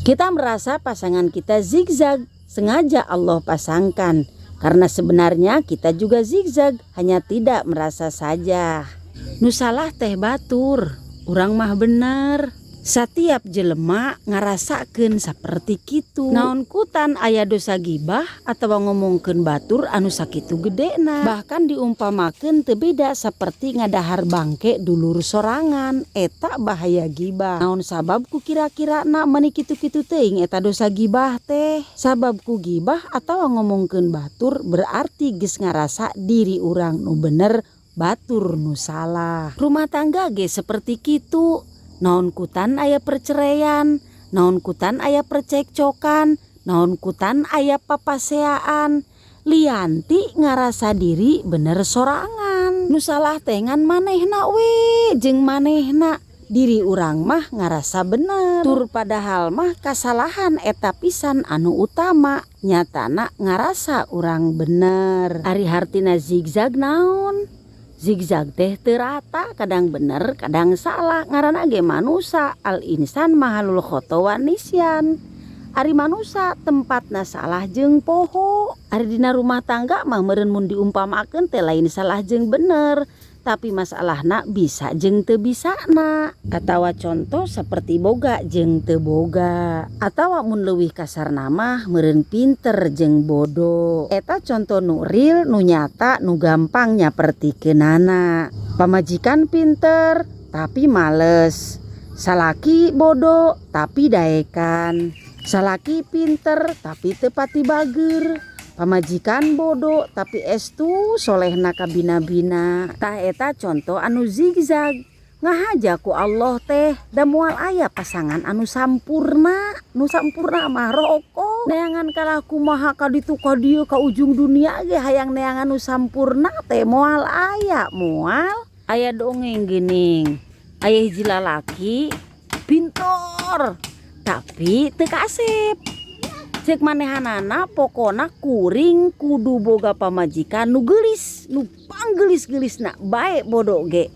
Kita merasa pasangan kita zigzag, sengaja Allah pasangkan. Karena sebenarnya kita juga zigzag, hanya tidak merasa saja. Nu salah teh batur, urang mah bener. Setiap jelema ngarasakeun saperti kitu. Naon kutan aya dosa gibah atawa ngomongkeun batur anu sakitu gedena. Bahkan diumpamakeun teu beda saperti ngadahar bangke dulur sorangan, eta bahaya gibah. Naon sababku kira-kira na meni kitu-kitu teuing eta dosa gibah teh? Sababku gibah atawa ngomongkeun batur berarti geus ngarasa diri urang nu bener, batur nu salah. Rumah tangga ge seperti kitu. Naon kutan aya perceraian, naon kutan aya percekcokan, naon kutan aya papaseaan. Lianti ngarasa diri bener sorangan. Nu salah teh ngan manehna we, jeung manehna. Diri urang mah ngarasa bener. Tur padahal mah kasalahan eta pisan anu utama. Nyatana ngarasa urang bener. Ari hartina zigzag naon? Zigzag teh teu rata, kadang bener kadang salah. Ngaranna ge manusa, al insan mahalul khotowan nisyan. Ari manusa tempatna salah jeung poho. Ari dina rumah tangga mah meureun mun diumpamakeun teh lain salah jeung bener, tapi masalahna bisa jeung teu bisana. Atawa contoh seperti boga jeung teu boga. Atawa mun leuwih kasarna mah meureun pinter jeung bodoh. Eta contoh nu real, nu nyata, nu gampang nyapertikeunana. Pamajikan pinter tapi males. Salaki bodoh tapi daekan. Salaki pinter tapi teu pati bageur. Pamajikan bodoh tapi estu solehna ka bina-bina. Tah eta contoh anu zigzag. Ngahaja ku Allah teh da moal aya pasangan anu sampurna. Nu sampurna mah rokok. Neangan kalah kumaha ka ditu ka dieu ka ujung dunia ge hayang neangan nu sampurna teh moal aya, moal. Aya dongeng geuning. Aya hiji lalaki pintor tapi teu kasep. Cek manehanana pokona kuring kudu boga pamajikan nu geulis, nu panggelis-gelisna bae bodoh ge.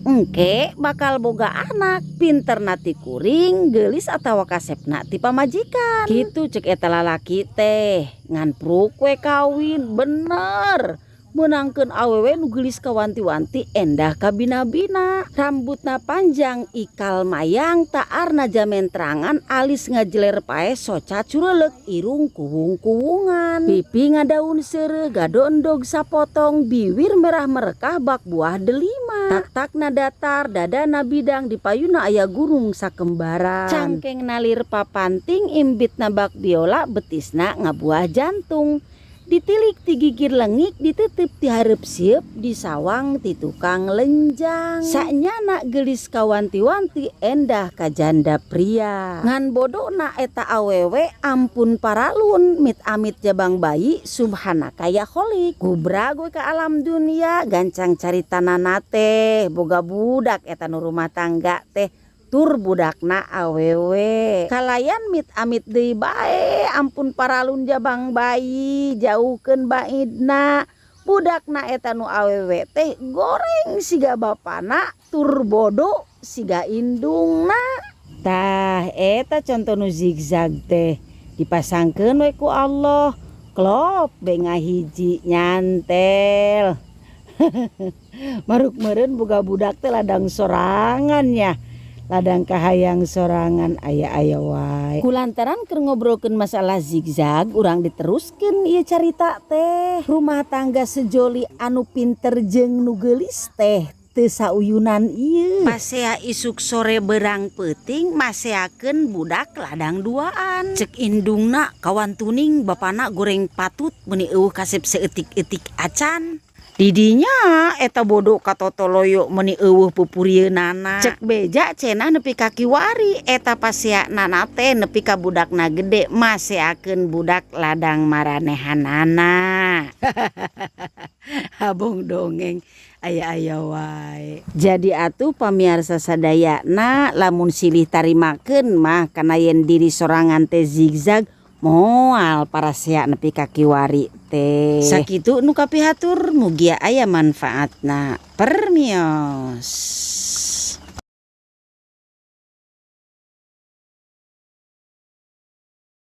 Engke bakal boga anak pinter nati kuring, geulis atawa kasepna ti pamajikan. Kitu cek eta lalaki teh, ngan pruk we kawin bener. Menangkeun awewe nu geulis ka wanti-wanti endah ka bina-bina. Rambutna panjang ikal mayang taarna jamenterangan, alis ngajeler pae soca cureulek, irung kuwung-kuwungan. Pipi ngadaun seureuh, gado endog sapotong, biwir merah merekah bak buah delima. Tak-takna datar, dadana bidang, dipayuna aya gunung sakembaran. Cangkeng nalir papanting, imbitna bak biola, betisna ngabuah jantung. Ditilik ti gigir lengik, dititip ti hareup sieup, disawang ti tukang lenjang. Sanyana geulis ka wanti-wanti endah ka janda pria. Ngan bodona eta awewe ampun paralun, mit-amit jabang bayi subhanaka ya kholik. Kubra gue ka alam dunia, gancang caritanana teh boga budak eta nu rumah tangga teh. Tur budakna awewe kalayan mit-amit deui bae, ampun paralun jabang bayi, jauhkeun baidna. Budakna eta nu awewe teh goreng siga bapana, tur bodoh siga indungna. Tah eta contoh nu zigzag teh dipasangkeun we ku Allah. Klop be ngahiji nyantel. Maruk meureun boga budak teh ladang sorangan ya. Ladang kahayang sorangan aya-aya wae. Kulantaran keur ngobrolkeun masalah zigzag, urang diteruskeun ieu carita teh. Rumah tangga sejoli anu pinter jeung nu geulis teh teu sauyunan ieu. Pasea isuk sore berang peuting maseakeun budak ladang duaan. Cek indungna kawan tuning bapana goreng patut meuni eueuh kasep seeutik-eutik acan. Didinya eta bodoh katotoloyo meuni eueuh pupurieunana. Cek beja cenah nepi ka kiwari, eta paseana teh nepi ka budakna gede maseakeun budak ladang maranehanana. Habong dongeng aya-aya wae. Jadi atuh pamiarsa sadayana, lamun silih tarimakeun mah kana yen diri sorangan teh zigzag, moal parasea nepi ka kiwari teh. Sakitu nu kapihatur, mugia aya manfaatna. Permios.